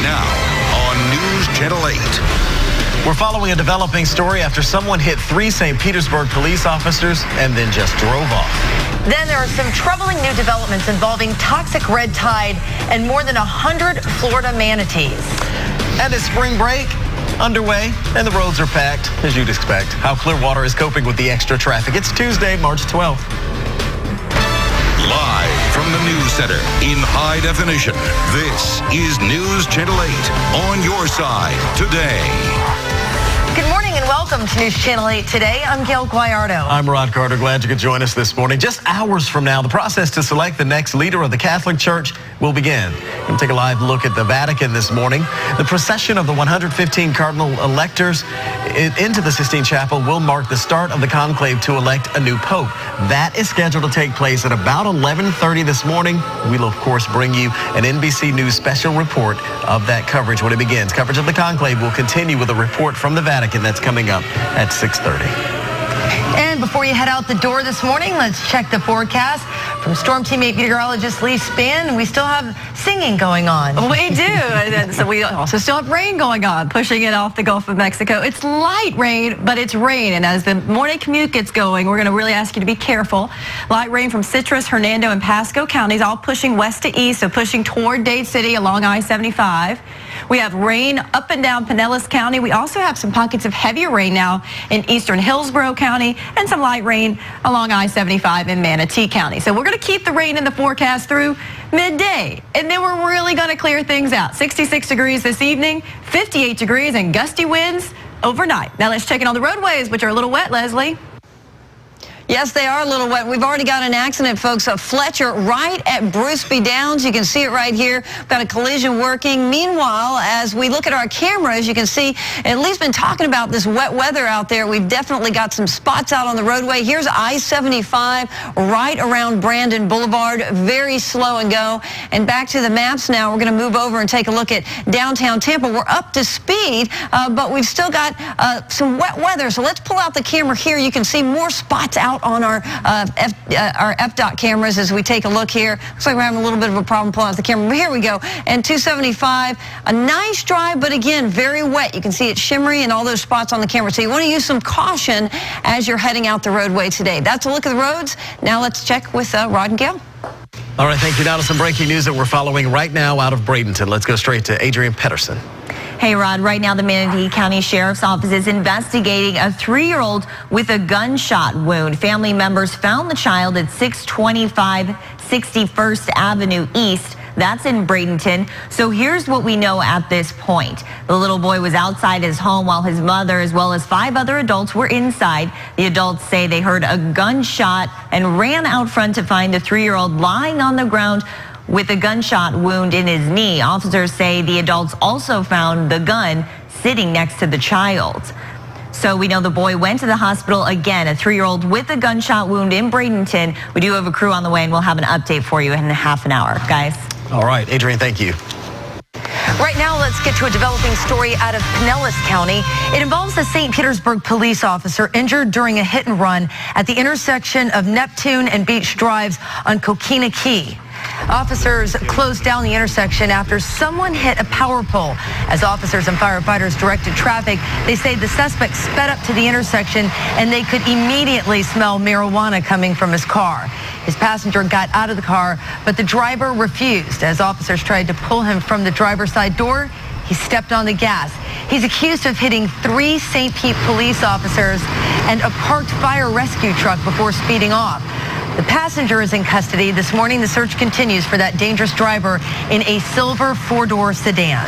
Now on News Channel 8. We're following a developing story after someone hit 3 St. Petersburg police officers and then just drove off. Then there are some troubling new developments involving toxic red tide and more than 100 Florida manatees. And it's spring break underway, and the roads are packed, as you'd expect. How Clearwater is coping with the extra traffic. It's Tuesday, March 12th. Live from the News Center in high definition, this is News Channel 8 on your side today. Good morning and welcome to News Channel 8 today. I'm Gail Guayardo. I'm Rod Carter. Glad you could join us this morning. Just hours from now, the process to select the next leader of the Catholic Church will begin. We'll take a live look at the Vatican this morning. The procession of the 115 cardinal electors into the Sistine Chapel will mark the start of the conclave to elect a new pope. That is scheduled to take place at about 11:30 this morning. We'll, of course, bring you an NBC News special report of that coverage when it begins. Coverage of the conclave will continue with a report from the Vatican that's coming up at 6:30. And before you head out the door this morning, let's check the forecast. From Storm Teammate meteorologist Lee Spann, we still have singing going on. We do. So we also still have rain going on, pushing it off the Gulf of Mexico. It's light rain, but it's rain. And as the morning commute gets going, we're going to really ask you to be careful. Light rain from Citrus, Hernando, and Pasco counties, all pushing west to east, so pushing toward Dade City along I-75. We have rain up and down Pinellas County. We also have some pockets of heavier rain now in eastern Hillsborough County and some light rain along I-75 in Manatee County. So we're going to keep the rain in the forecast through midday, and then we're really going to clear things out. 66 degrees this evening, 58 degrees, and gusty winds overnight. Now let's check in on the roadways, which are a little wet, Leslie. Yes, they are a little wet. We've already got an accident, folks. Fletcher right at Bruceby Downs. You can see it right here. We've got a collision working. Meanwhile, as we look at our cameras, you can see at least been talking about this wet weather out there. We've definitely got some spots out on the roadway. Here's I-75 right around Brandon Boulevard. Very slow and go. And back to the maps now. We're going to move over and take a look at downtown Tampa. We're up to speed, but we've still got some wet weather. So let's pull out the camera here. You can see more spots out on our FDOT cameras as we take a look here. Looks like we're having a little bit of a problem pulling out the camera. But here we go. And 275, a nice drive, but again, very wet. You can see it shimmery in all those spots on the camera. So you want to use some caution as you're heading out the roadway today. That's a look at the roads. Now let's check with Rod and Gail. All right, thank you. Now to some breaking news that we're following right now out of Bradenton. Let's go straight to Adrienne Pedersen. Hey, Rod, right now the Manatee County Sheriff's Office is investigating a 3-year-old with a gunshot wound. Family members found the child at 625 61st Avenue East. That's in Bradenton. So here's what we know at this point. The little boy was outside his home while his mother, as well as 5 other adults, were inside. The adults say they heard a gunshot and ran out front to find the 3-year-old lying on the ground with a gunshot wound in his knee. Officers say the adults also found the gun sitting next to the child. So we know the boy went to the hospital again, a 3-year-old with a gunshot wound in Bradenton. We do have a crew on the way, and we'll have an update for you in half an hour, guys. All right, Adrienne, thank you. Right now, let's get to a developing story out of Pinellas County. It involves a St. Petersburg police officer injured during a hit and run at the intersection of Neptune and Beach Drives on Coquina Key. Officers closed down the intersection after someone hit a power pole. As officers and firefighters directed traffic, they say the suspect sped up to the intersection and they could immediately smell marijuana coming from his car. His passenger got out of the car, but the driver refused. As officers tried to pull him from the driver's side door, he stepped on the gas. He's accused of hitting 3 St. Pete police officers and a parked fire rescue truck before speeding off. The passenger is in custody. This morning, the search continues for that dangerous driver in a silver 4-door sedan.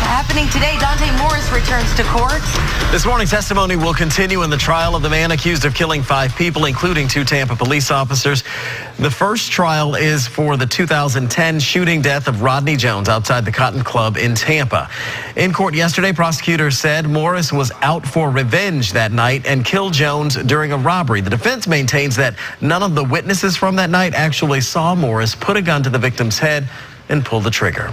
Happening today, Dante Morris returns to court. This morning's testimony will continue in the trial of the man accused of killing 5 people, including 2 Tampa police officers. The first trial is for the 2010 shooting death of Rodney Jones outside the Cotton Club in Tampa. In court yesterday, prosecutors said Morris was out for revenge that night and killed Jones during a robbery. The defense maintains that none of the witnesses from that night actually saw Morris put a gun to the victim's head and pull the trigger.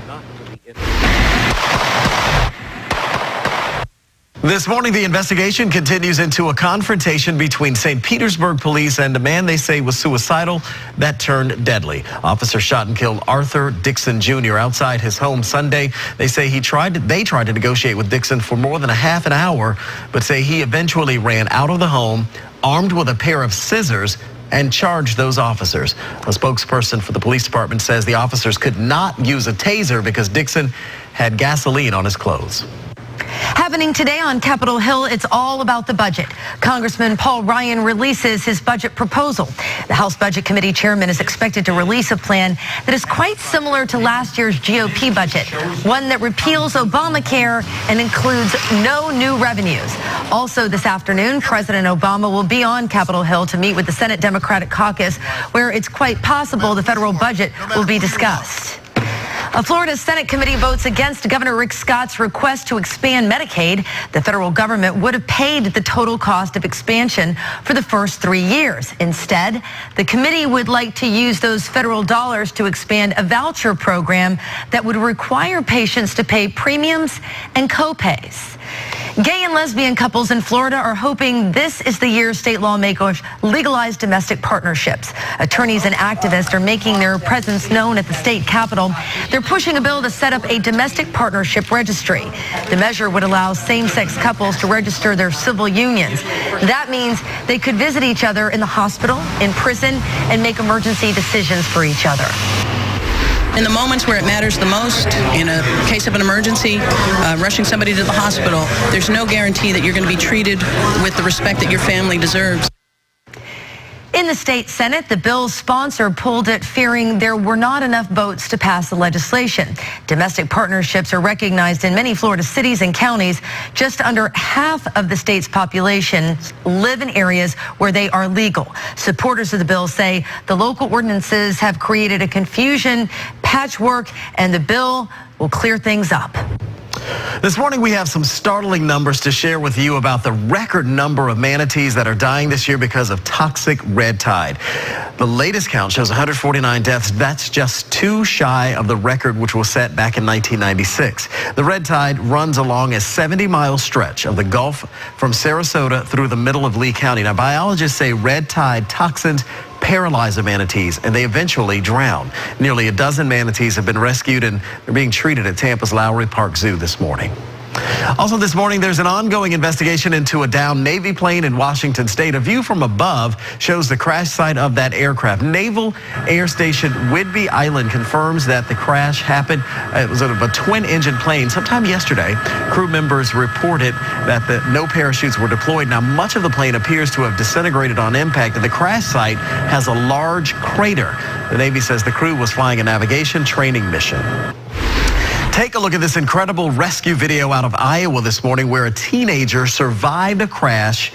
This morning, the investigation continues into a confrontation between St. Petersburg police and a man they say was suicidal that turned deadly. Officer shot and killed Arthur Dixon Jr. outside his home Sunday. They say they tried to negotiate with Dixon for more than a half an hour, but say he eventually ran out of the home, armed with a pair of scissors, and charged those officers. A spokesperson for the police department says the officers could not use a taser because Dixon had gasoline on his clothes. Happening today on Capitol Hill, it's all about the budget. Congressman Paul Ryan releases his budget proposal. The House Budget Committee chairman is expected to release a plan that is quite similar to last year's GOP budget, one that repeals Obamacare and includes no new revenues. Also this afternoon, President Obama will be on Capitol Hill to meet with the Senate Democratic Caucus, where it's quite possible the federal budget will be discussed. A Florida Senate committee votes against Governor Rick Scott's request to expand Medicaid. The federal government would have paid the total cost of expansion for the first 3 years. Instead, the committee would like to use those federal dollars to expand a voucher program that would require patients to pay premiums and co-pays. Gay and lesbian couples in Florida are hoping this is the year state lawmakers legalize domestic partnerships. Attorneys and activists are making their presence known at the state capitol. They're pushing a bill to set up a domestic partnership registry. The measure would allow same-sex couples to register their civil unions. That means they could visit each other in the hospital, in prison, and make emergency decisions for each other. In the moments where it matters the most, in a case of an emergency, rushing somebody to the hospital, there's no guarantee that you're going to be treated with the respect that your family deserves. In the state Senate, the bill's sponsor pulled it, fearing there were not enough votes to pass the legislation. Domestic partnerships are recognized in many Florida cities and counties. Just under half of the state's population live in areas where they are legal. Supporters of the bill say the local ordinances have created a confusion, patchwork, and the bill will clear things up. This morning, we have some startling numbers to share with you about the record number of manatees that are dying this year because of toxic red tide. The latest count shows 149 deaths. That's just 2 shy of the record, which was set back in 1996. The red tide runs along a 70-mile stretch of the Gulf from Sarasota through the middle of Lee County. Now, biologists say red tide toxins paralyze the manatees, and they eventually drown. Nearly a dozen manatees have been rescued, and they're being treated at Tampa's Lowry Park Zoo this morning. Also this morning, there's an ongoing investigation into a downed Navy plane in Washington State. A view from above shows the crash site of that aircraft. Naval Air Station Whidbey Island confirms that the crash happened. It was of a twin-engine plane. Sometime yesterday, crew members reported that no parachutes were deployed. Now, much of the plane appears to have disintegrated on impact, and the crash site has a large crater. The Navy says the crew was flying a navigation training mission. Take a look at this incredible rescue video out of Iowa this morning where a teenager survived a crash.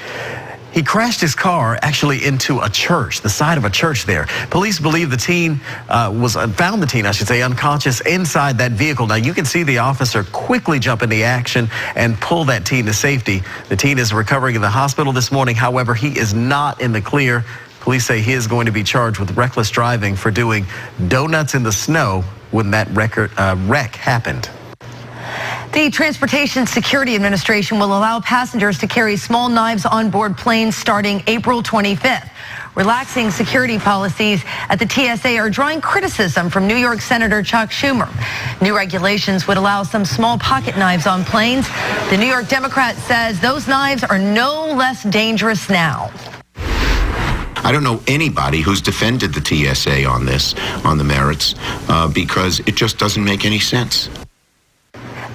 He crashed his car actually into a church, the side of a church there. Police believe the teen found the teen, unconscious inside that vehicle. Now you can see the officer quickly jump into action and pull that teen to safety. The teen is recovering in the hospital this morning. However, he is not in the clear. Police say he is going to be charged with reckless driving for doing donuts in the snow when that wreck happened. The Transportation Security Administration will allow passengers to carry small knives on board planes starting April 25th. Relaxing security policies at the TSA are drawing criticism from New York Senator Chuck Schumer. New regulations would allow some small pocket knives on planes. The New York Democrat says those knives are no less dangerous now. I don't know anybody who's defended the TSA on this, on the merits, because it just doesn't make any sense.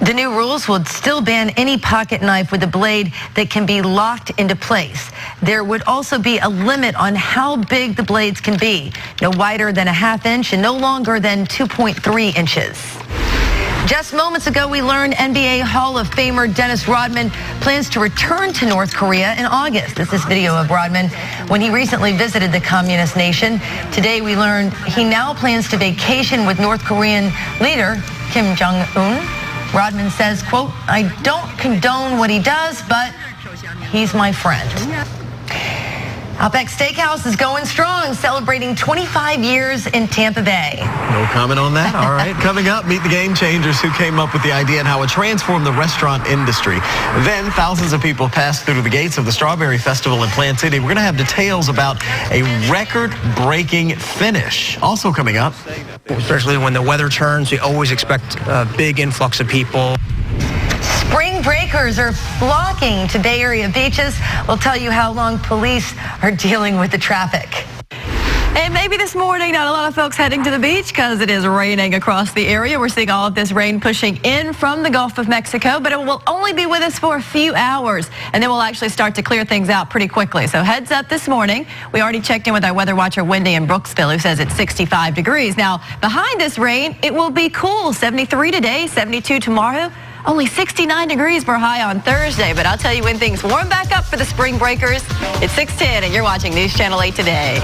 The new rules would still ban any pocket knife with a blade that can be locked into place. There would also be a limit on how big the blades can be, no wider than a ½ inch and no longer than 2.3 inches. Just moments ago, we learned NBA Hall of Famer Dennis Rodman plans to return to North Korea in August. This is video of Rodman when he recently visited the communist nation. Today, we learned he now plans to vacation with North Korean leader Kim Jong-un. Rodman says, quote, "I don't condone what he does, but he's my friend." Outback Steakhouse is going strong, celebrating 25 years in Tampa Bay. No comment on that. All right. Coming up, meet the game changers who came up with the idea and how it transformed the restaurant industry. Then thousands of people passed through the gates of the Strawberry Festival in Plant City. We're going to have details about a record-breaking finish. Also coming up. Especially when the weather turns, we always expect a big influx of people. Spring breakers are flocking to Bay Area beaches. We'll tell you how long police are dealing with the traffic. And maybe this morning, not a lot of folks heading to the beach because it is raining across the area. We're seeing all of this rain pushing in from the Gulf of Mexico, but it will only be with us for a few hours, and then we'll actually start to clear things out pretty quickly. So heads up this morning. We already checked in with our weather watcher, Wendy in Brooksville, who says it's 65 degrees. Now, behind this rain, it will be cool. 73 today, 72 tomorrow. Only 69 degrees for a high on Thursday, but I'll tell you when things warm back up for the spring breakers. It's 6:10, and you're watching News Channel 8 Today.